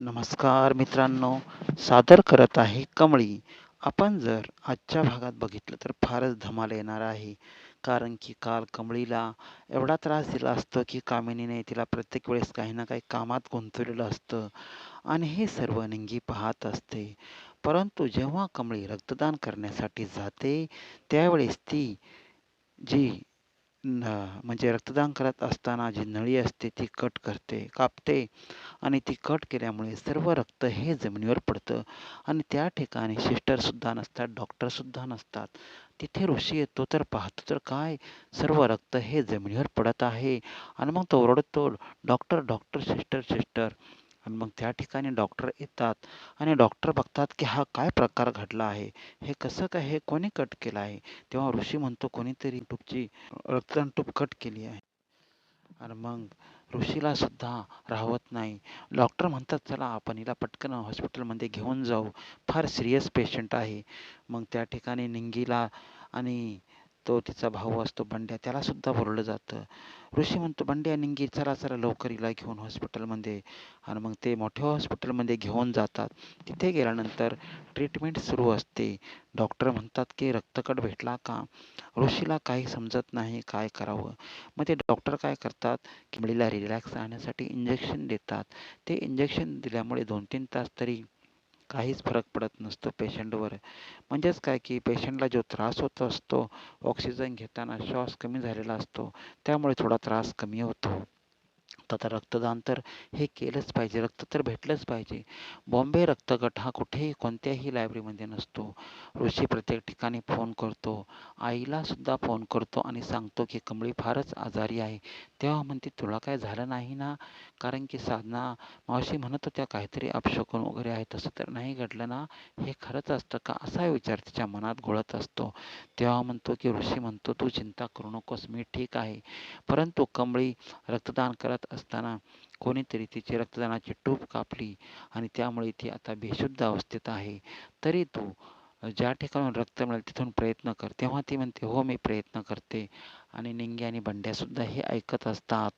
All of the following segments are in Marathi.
नमस्कार मित्रांनो, सादर करत आहे कमळी. आपण जर आजच्या भागात बघितलं तर फारच धमाल येणार आहे. कारण की काल कमळीला एवढा त्रास दिला असतो, की कामिनीने तिला प्रत्येक वेळेस काही ना काही कामात गुंतवलेलं असतं आणि हे सर्व निंगी पाहत असते. परंतु जेव्हा कमळी रक्तदान करण्यासाठी जाते, त्यावेळेस ती जी न म्हणजे रक्तदान करत असताना जी नळी असते ती कट करते, कापते आणि ती कट केल्यामुळे सर्व रक्त हे जमिनीवर पडतं आणि त्या ठिकाणी सिस्टरसुद्धा नसतात, डॉक्टरसुद्धा नसतात. तिथे ऋषी येतो तर पाहतो तर काय सर्व रक्त हे जमिनीवर पडत आहे आणि मग तो ओरडतो, "डॉक्टर, डॉक्टर, सिस्टर, सिस्टर." आणि मग त्या ठिकाणी डॉक्टर येतात आणि डॉक्टर बघतात, की हा काय प्रकार घडला आहे. हे कसं काय, हे कोणी कट केलं आहे? तेव्हा ऋषी म्हणतो, "कोणीतरी ट्यूबची रक्तदान ट्यूब कट केली आहे." आणि मग ऋषीला सुद्धा राहवत नाही. डॉक्टर म्हणतात, "चला आपण हिला पटकन हॉस्पिटलमध्ये घेऊन जाऊ. फार सीरियस पेशंट आहे." मग त्या ठिकाणी निंगीला आणि तो तिचा भाऊ असतो बंड्या, त्याला सुद्धा बोलावलं जातं. ऋषी म्हणतो, "बंड्या, निंगी चला, चला लवकर हिला घेऊन हॉस्पिटलमध्ये." आणि मग ते मोठ्या हॉस्पिटलमध्ये घेऊन जातात. तिथे गेल्यानंतर ट्रीटमेंट सुरू असते. डॉक्टर म्हणतात, की "रक्तकट भेटला का?" ऋषीला काही समजत नाही काय करावं. मग ते डॉक्टर काय करतात, मुलीला रिलॅक्स राहण्यासाठी इंजेक्शन देतात. ते इंजेक्शन दिल्यामुळे 2-3 तास तरी काहीच फरक पडत नसतो पेशंटवर. म्हणजेच काय, की पेशंटला जो त्रास होत असतो, ऑक्सिजन घेताना श्वास कमी झालेला असतो, त्यामुळे थोडा त्रास कमी होतो. तर आता रक्तदान तर हे केलंच पाहिजे, रक्त तर भेटलंच पाहिजे. बॉम्बे रक्तगट हा कुठेही कोणत्याही लायब्ररीमध्ये नसतो. ऋषी प्रत्येक ठिकाणी फोन करतो. आईला सुद्धा फोन करतो आणि सांगतो, की कमळी फारच आजारी आहे. तेव्हा म्हणते, "तुला काय झालं नाही ना?" कारण की साधना मावशी म्हणत होत्या काहीतरी अपशकुन वगैरे आहे. तसं तर नाही घडलं ना? हे खरंच असतं का? असा विचार तिच्या मनात घोळत असतो. तेव्हा म्हणतो, की ऋषी म्हणतो, "तू चिंता करू नकोस, मी ठीक आहे." परंतु कमळी रक्तदान करत असताना कोणीतरी तिची रक्तदानाची ट्यूब कापली आणि त्यामुळे ती आता बेशुद्ध अवस्थेत आहे. तरी तू ज्या ठिकाणाहून रक्त मिळेल तिथून प्रयत्न कर. तेव्हा ती म्हणते, "हो, मी प्रयत्न करते." आणि निंगे आणि बंड्यासुद्धा हे ऐकत असतात.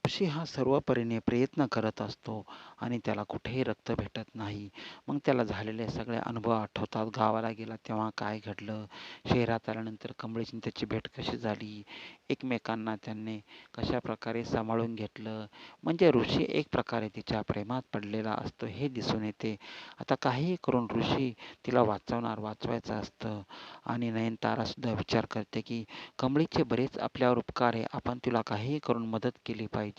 ऋषी हा सर्व परीने प्रयत्न करत असतो आणि त्याला कुठेही रक्त भेटत नाही. मग त्याला झालेले सगळे अनुभव आठवतात. गावाला गेला तेव्हा काय घडलं, शहरात आल्यानंतर कमळीची त्याची भेट कशी झाली, एकमेकांना त्यांनी कशाप्रकारे सांभाळून घेतलं. म्हणजे ऋषी एक प्रकारे तिच्या प्रेमात पडलेला असतो हे दिसून येते. आता काहीही करून ऋषी तिला वाचवायचं असतं आणि नयनतारासुद्धा विचार करते, की कमळीचे बरेच आपल्यावर उपकार आहे. आपण तिला काहीही करून मदत केली पाहिजे.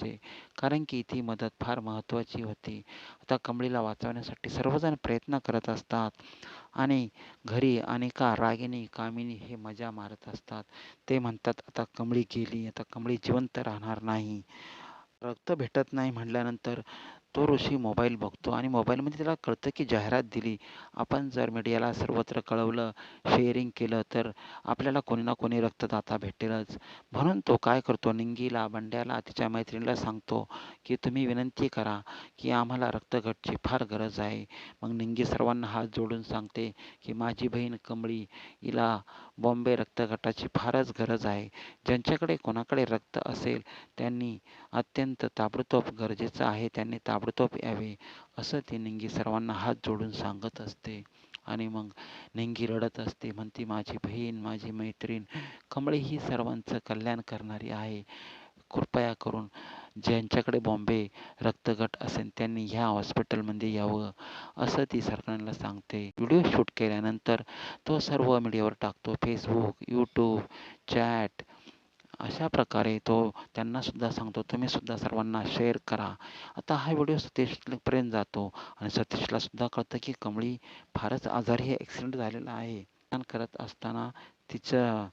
कारण की ती मदत फार महत्त्वाची होती. आता कमळीला वाचवण्यासाठी सर्वजण प्रयत्न करत असतात आणि घरी अनिका, रागिनी, कामिनी हे मजा मारत असतात. ते म्हणतात, "आता कमळी गेली, आता कमळी जिवंत राहणार नाही." रक्त भेटत नाही म्हटल्यानंतर तो ऋषी मोबाईल बघतो आणि मोबाईलमध्ये त्याला कळतं की जाहिरात दिली. आपण जर मीडियाला सर्वत्र कळवलं, शेअरिंग केलं तर आपल्याला कोणी ना कोणी रक्तदाता भेटेलच. म्हणून तो काय करतो, निंगीला, बंड्याला, तिच्या मैत्रिणीला सांगतो, की तुम्ही विनंती करा, की आम्हाला रक्तगटची फार गरज आहे. मग निंगी सर्वांना हात जोडून सांगते, की माझी बहीण कमळी, हिला बॉम्बे रक्तगटाची फारच गरज आहे. ज्यांच्याकडे कोणाकडे रक्त असेल त्यांनी अत्यंत ताबडतोब गरजेचं आहे, त्यांनी ताबडतोब यावे, असं ती निंगी सर्वांना हात जोडून सांगत असते. आणि मग निंगी रडत असते, म्हणते, "माझी बहीण, माझी मैत्रीण कमळी ही सर्वांचं कल्याण करणारी आहे. कृपया करून ज्यांच्याकडे बॉम्बे रक्तगट असेल त्यांनी ह्या हॉस्पिटलमध्ये यावं." असं ती सर्वांना सांगते. व्हिडिओ शूट केल्यानंतर तो सर्व मीडियावर टाकतो. Facebook, YouTube, चॅट अशा प्रकारे तो त्यांना सुद्धा सांगतो, तुम्ही सुद्धा सर्वांना शेअर करा. आता हा व्हिडिओ सतीशपर्यंत जातो आणि सतीशला सुद्धा कळतं की कमळी फारच आजारी आहे, ॲक्सिडेंट झालेला आहे. स्नान करत असताना तिचं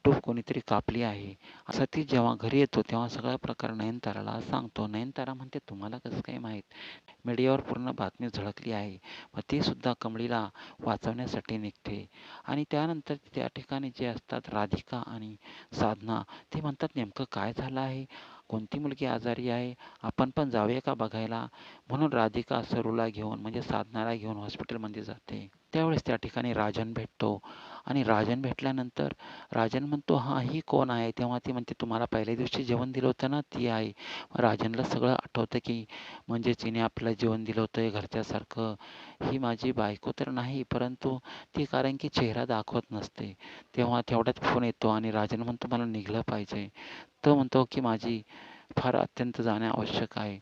टूब कोणीतरी कापली आहे. सतीश जेव्हा घरी येतो तेव्हा सगळा प्रकार नयनताराला सांगतो. नयनतारा म्हणते, तुम्हाला कसं काय माहीत? मीडियावर पूर्ण बातमी झळकली आहे. मग ती सुद्धा कमळीला वाचवण्यासाठी निघते आणि त्यानंतर त्या ठिकाणी जे असतात राधिका आणि साधना, ते म्हणतात, नेमकं काय झालं आहे? कोणती मुलगी आजारी आहे? आपण पण जाऊया का बघायला? म्हणून राधिका सरूला घेऊन म्हणजे साधनाला घेऊन हॉस्पिटलमध्ये जाते. त्यावेळेस त्या ठिकाणी राजन भेटतो आणि राजन भेटल्यानंतर राजन म्हणतो, "हां, ही कोण आहे?" तेव्हा ती म्हणते, "तुम्हाला पहिल्या दिवशी जेवण दिलं होतं ना, ती आहे." मग राजनला सगळं आठवतं, की म्हणजे तिने आपल्याला जेवण दिलं होतं घरच्यासारखं. ही माझी बायको तर नाही, परंतु ती कारण की चेहरा दाखवत नसते. तेव्हा तेवढ्यात फोन येतो आणि राजन म्हणतो, "मला निघालं पाहिजे." तो म्हणतो, की "माझी फार अत्यंत जाणे आवश्यक आहे."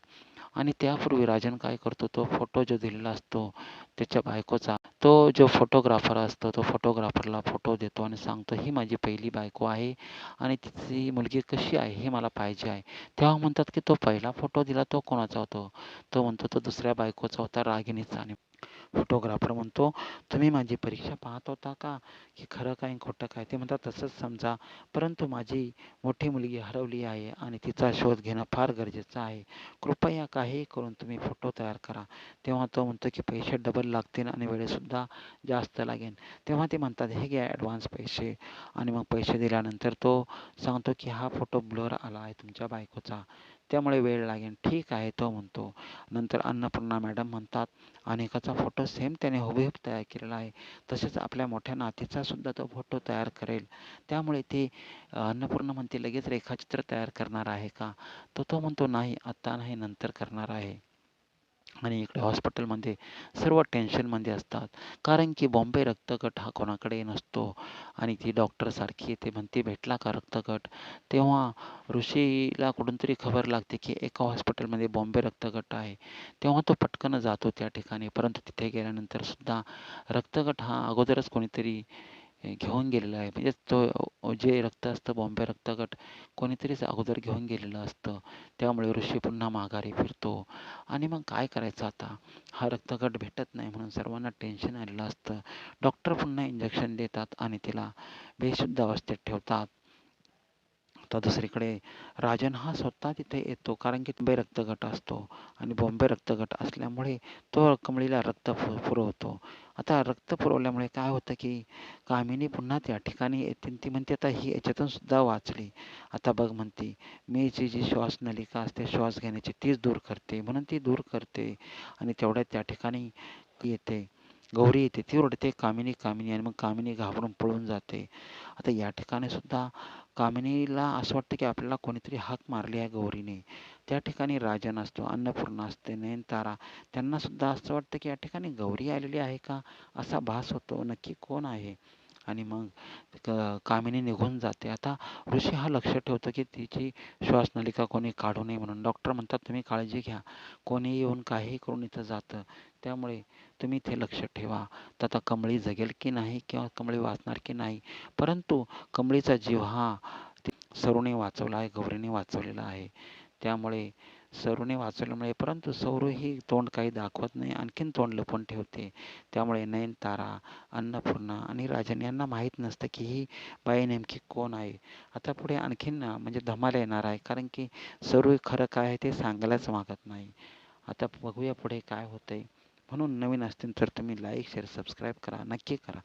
आणि त्यापूर्वी राजन काय करतो, तो फोटो जो दिलेला असतो त्याच्या बायकोचा, तो जो फोटोग्राफर असतो, तो फोटोग्राफरला फोटो देतो आणि सांगतो, "ही माझी पहिली बायको आहे आणि तिची मुलगी कशी आहे हे मला पाहिजे आहे." तेव्हा म्हणतात, की "तो पहिला फोटो दिला तो कोणाचा होता?" तो म्हणतो, "तो दुसऱ्या बायकोचा होता, रागिणीचा." आणि फोटोग्राफर म्हणतो, "तुम्ही माझी परीक्षा पाहत होता का? की खरं काय आणि खोटं काय?" ते म्हणतात, "तसंच समजा, परंतु माझी मोठी मुलगी हरवली आहे आणि तिचा शोध घेणं फार गरजेचं आहे. कृपया काहीही करून तुम्ही फोटो तयार करा." तेव्हा तो म्हणतो, की "पैसे डबल लागतील आणि वेळसुद्धा जास्त लागेल." तेव्हा ते म्हणतात, "हे घ्या ॲडव्हान्स पैसे." आणि मग पैसे दिल्यानंतर तो सांगतो, की "हा फोटो ब्लर आला आहे तुमच्या बायकोचा, त्यामुळे वेळ लागेल." "ठीक आहे," तो म्हणतो. नंतर अन्नपूर्णा मॅडम म्हणतात, अनेकाचा फोटो सेम त्याने हुबेहूब तयार केलेला आहे. तसेच आपल्या मोठ्या नातीचा सुद्धा तो फोटो तयार करेल. त्यामुळे ते अन्नपूर्णा म्हणते, "लगेच रेखाचित्र तयार करणार आहे का?" तर तो म्हणतो, "नाही, आत्ता नाही, नंतर करणार आहे." आणि इकडे हॉस्पिटलमध्ये सर्व टेन्शनमध्ये असतात. कारण की बॉम्बे रक्तगट हा कोणाकडे नसतो आणि ती डॉक्टरसारखी ती म्हणते, "भेटला का रक्तगट?" तेव्हा ऋषीला कुठून तरी खबर लागते, की एका हॉस्पिटलमध्ये बॉम्बे रक्तगट आहे. तेव्हा तो पटकन जातो त्या ठिकाणी. परंतु तिथे गेल्यानंतर सुद्धा रक्तगट हा अगोदरच कोणीतरी घेऊन गेलेला आहे. म्हणजे तो जे रक्त असतं बॉम्बे रक्तगट कोणीतरीच अगोदर घेऊन गेलेलं असतं. त्यामुळे ऋषी पुन्हा माघारी फिरतो आणि मग काय करायचं आता? हा रक्तगट भेटत नाही म्हणून सर्वांना टेन्शन आलेलं असतं. डॉक्टर पुन्हा इंजेक्शन देतात आणि तिला बेशुद्ध अवस्थेत ठेवतात. आता दुसरीकडे राजन हा स्वतः तिथे येतो कारण की बॉम्बे रक्तगट असतो आणि बॉम्बे रक्तगट असल्यामुळे तो कमळीला रक्त पुरवतो. आता रक्त पुरवल्यामुळे काय होतं की कामिनी पुन्हा त्या ठिकाणी येते ती म्हणते, "आता ही याच्यातून सुद्धा वाचली." आता बघ म्हणते, "मी जी श्वासनलिका असते श्वास घेण्याची तीच दूर करते." म्हणून ती दूर करते आणि तेवढ्यात त्या ठिकाणी येते. गौरी येते, ती ओरडते, "कामिनी, कामिनी!" आणि मग कामिनी घाबरून पळून जाते. आता या ठिकाणी सुद्धा कामिनीला असं वाटतं की आपल्याला कोणीतरी हाक मारली आहे गौरीने. त्या ठिकाणी राजन असतो, अन्नपूर्णा असते, नयनतारा, त्यांना सुद्धा असं वाटतं की या ठिकाणी गौरी आलेली आहे का? असा भास होतो. नक्की कोण आहे? आणि मग कामिनी निघून जाते. आता ऋषी हा लक्ष ठेवतो की तिची श्वासनलिका कोणी काढू नये म्हणून. डॉक्टर म्हणतात, "तुम्ही काळजी घ्या. कोणी येऊन काहीही करून इथं जातं. त्यामुळे तुम्ही इथे लक्ष ठेवा." तर आता कमळी जगेल की नाही किंवा कमळी वाचणार की नाही? परंतु कमळीचा जीव हा सरूने वाचवला आहे, गौरीने वाचवलेला आहे. त्यामुळे सरूने वाचवल्यामुळे परंतु सरू ही तोंड काही दाखवत नाही, आणखीन तोंड लपवून ठेवते. त्यामुळे नयनतारा, अन्नपूर्णा आणि राजन यांना माहीत नसतं की ही बाई नेमकी कोण आहे. आता पुढे आणखीन म्हणजे धमाल येणार आहे कारण की सरू खरं काय आहे ते सांगायलाच मागत नाही. आता बघूया पुढे काय होतंय. म्हणून नवीन असतील तर तुम्ही लाईक, शेअर, सबस्क्राईब करा. नक्की करा.